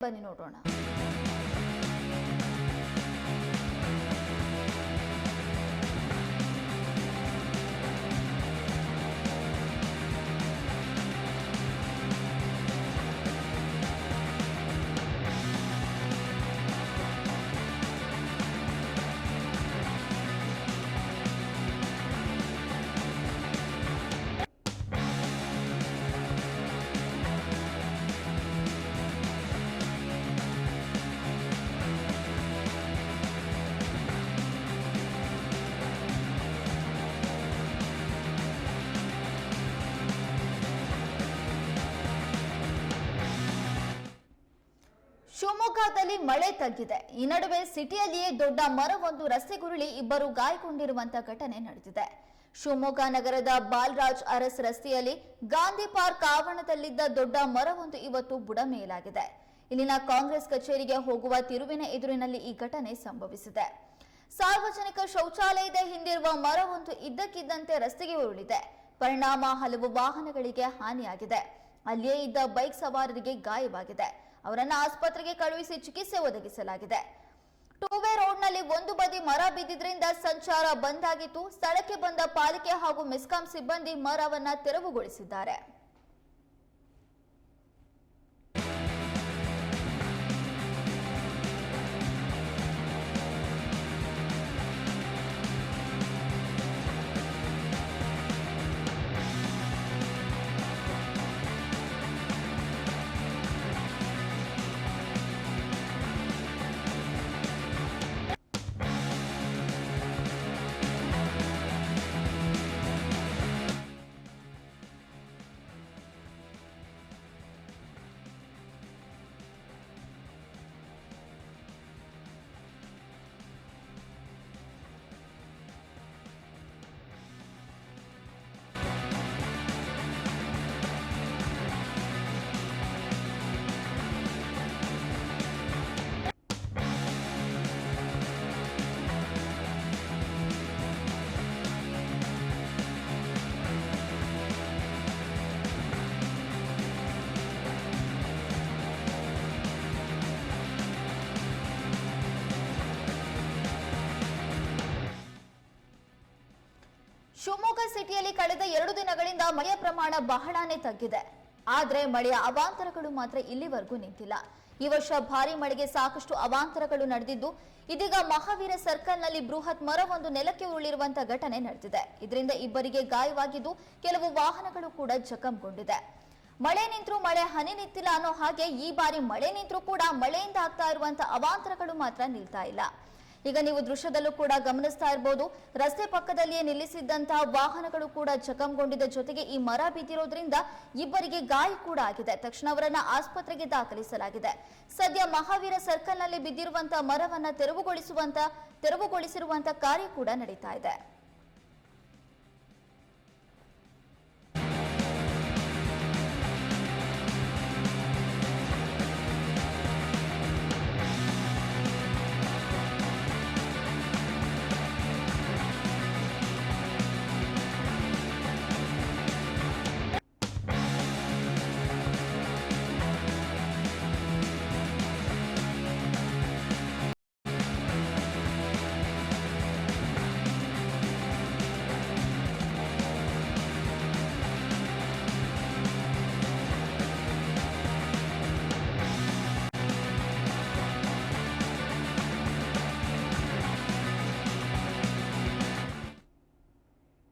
ಬನ್ನಿ ನೋಡೋಣ. ಶಿವಮೊಗ್ಗದಲ್ಲಿ ಮಳೆ ತಗ್ಗಿದೆ. ಈ ನಡುವೆ ಸಿಟಿಯಲ್ಲಿಯೇ ದೊಡ್ಡ ಮರವೊಂದು ರಸ್ತೆಗುರುಳಿ ಇಬ್ಬರು ಗಾಯಗೊಂಡಿರುವಂತಹ ಘಟನೆ ನಡೆದಿದೆ. ಶಿವಮೊಗ್ಗ ನಗರದ ಬಾಲರಾಜ್ ಅರಸ್ ರಸ್ತೆಯಲ್ಲಿ ಗಾಂಧಿ ಪಾರ್ಕ್ ಆವರಣದಲ್ಲಿದ್ದ ದೊಡ್ಡ ಮರವೊಂದು ಇವತ್ತು ಬುಡಮೇಲಾಗಿದೆ. ಇಲ್ಲಿನ ಕಾಂಗ್ರೆಸ್ ಕಚೇರಿಗೆ ಹೋಗುವ ತಿರುವಿನ ಎದುರಿನಲ್ಲಿ ಈ ಘಟನೆ ಸಂಭವಿಸಿದೆ. ಸಾರ್ವಜನಿಕ ಶೌಚಾಲಯದ ಹಿಂದಿರುವ ಮರವೊಂದು ಇದ್ದಕ್ಕಿದ್ದಂತೆ ರಸ್ತೆಗೆ ಉರುಳಿದೆ. ಪರಿಣಾಮ ಹಲವು ವಾಹನಗಳಿಗೆ ಹಾನಿಯಾಗಿದೆ. ಅಲ್ಲಿಯೇ ಇದ್ದ ಬೈಕ್ ಸವಾರರಿಗೆ ಗಾಯವಾಗಿದೆ. ಅವರನ್ನು ಆಸ್ಪತ್ರೆಗೆ ಕಳುಹಿಸಿ ಚಿಕಿತ್ಸೆ ಒದಗಿಸಲಾಗಿದೆ. ಟೂವೇ ರೋಡ್ನಲ್ಲಿ ಒಂದು ಬದಿ ಮರ ಬಿದ್ದಿದ್ರಿಂದ ಸಂಚಾರ ಬಂದ್ ಆಗಿತ್ತು. ಸ್ಥಳಕ್ಕೆ ಬಂದ ಪಾಲಿಕೆ ಹಾಗೂ ಮೆಸ್ಕಾಂ ಸಿಬ್ಬಂದಿ ಮರವನ್ನ ತೆರವುಗೊಳಿಸಿದ್ದಾರೆ. ಶಿವಮೊಗ್ಗ ಸಿಟಿಯಲ್ಲಿ ಕಳೆದ 2 ದಿನಗಳಿಂದ ಮಳೆಯ ಪ್ರಮಾಣ ಬಹಳಾನೇ ತಗ್ಗಿದೆ. ಆದರೆ ಮಳೆಯ ಅವಾಂತರಗಳು ಮಾತ್ರ ಇಲ್ಲಿವರೆಗೂ ನಿಂತಿಲ್ಲ. ಈ ವರ್ಷ ಭಾರಿ ಮಳೆಗೆ ಸಾಕಷ್ಟು ಅವಾಂತರಗಳು ನಡೆದಿದ್ದು, ಇದೀಗ ಮಹಾವೀರ ಸರ್ಕಲ್ನಲ್ಲಿ ಬೃಹತ್ ಮರವೊಂದು ನೆಲಕ್ಕೆ ಉರುಳಿರುವಂತಹ ಘಟನೆ ನಡೆದಿದೆ. ಇದರಿಂದ ಇಬ್ಬರಿಗೆ ಗಾಯವಾಗಿದ್ದು, ಕೆಲವು ವಾಹನಗಳು ಕೂಡ ಜಖಂಗೊಂಡಿದೆ. ಮಳೆ ನಿಂತರೂ ಮಳೆ ಹನಿ ನಿಂತಿಲ್ಲ ಅನ್ನೋ ಹಾಗೆ ಈ ಬಾರಿ ಮಳೆ ನಿಂತರೂ ಕೂಡ ಮಳೆಯಿಂದ ಆಗ್ತಾ ಇರುವಂತಹ ಅವಾಂತರಗಳು ಮಾತ್ರ ನಿಲ್ತಾ ಇಲ್ಲ. ಈಗ ನೀವು ದೃಶ್ಯದಲ್ಲೂ ಕೂಡ ಗಮನಿಸ್ತಾ ಇರಬಹುದು, ರಸ್ತೆ ಪಕ್ಕದಲ್ಲಿಯೇ ನಿಲ್ಲಿಸಿದ್ದಂತಹ ವಾಹನಗಳು ಕೂಡ ಜಖಂಗೊಂಡಿದ್ದ ಜೊತೆಗೆ ಈ ಮರ ಬಿದ್ದಿರೋದ್ರಿಂದ ಇಬ್ಬರಿಗೆ ಗಾಯ ಕೂಡ ಆಗಿದೆ. ತಕ್ಷಣ ಅವರನ್ನ ಆಸ್ಪತ್ರೆಗೆ ದಾಖಲಿಸಲಾಗಿದೆ. ಸದ್ಯ ಮಹಾವೀರ ಸರ್ಕಲ್ನಲ್ಲಿ ಬಿದ್ದಿರುವಂತಹ ಮರವನ್ನ ತೆರವುಗೊಳಿಸಿರುವಂತಹ ಕಾರ್ಯ ಕೂಡ ನಡೀತಾ ಇದೆ.